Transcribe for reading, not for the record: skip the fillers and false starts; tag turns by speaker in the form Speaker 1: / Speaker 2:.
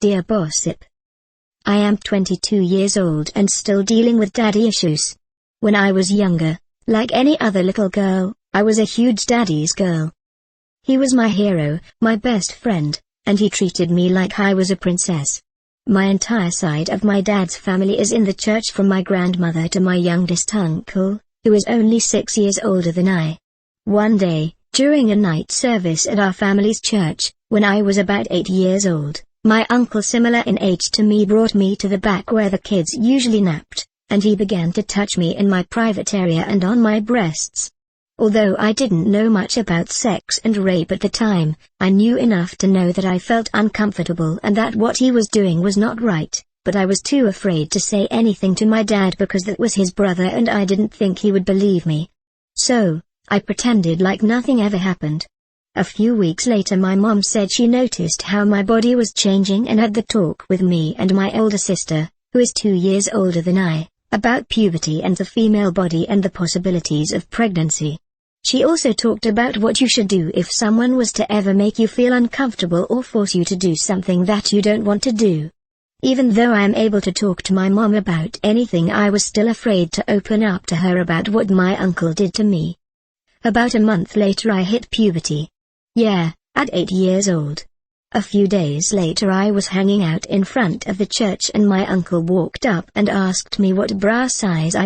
Speaker 1: Dear Bossip, I am 22 years old and still dealing with daddy issues. When I was younger, like any other little girl, I was a huge daddy's girl. He was my hero, my best friend, and he treated me like I was a princess. My entire side of my dad's family is in the church, from my grandmother to my youngest uncle, who is only 6 years older than I. One day, during a night service at our family's church, when I was about 8 years old, my uncle, similar in age to me, brought me to the back where the kids usually napped, and he began to touch me in my private area and on my breasts. Although I didn't know much about sex and rape at the time, I knew enough to know that I felt uncomfortable and that what he was doing was not right, but I was too afraid to say anything to my dad because that was his brother and I didn't think he would believe me. So, I pretended like nothing ever happened. A few weeks later, my mom said she noticed how my body was changing and had the talk with me and my older sister, who is 2 years older than I, about puberty and the female body and the possibilities of pregnancy. She also talked about what you should do if someone was to ever make you feel uncomfortable or force you to do something that you don't want to do. Even though I am able to talk to my mom about anything, I was still afraid to open up to her about what my uncle did to me. About a month later I hit puberty. Yeah, at 8 years old. A few days later I was hanging out in front of the church and my uncle walked up and asked me what bra size I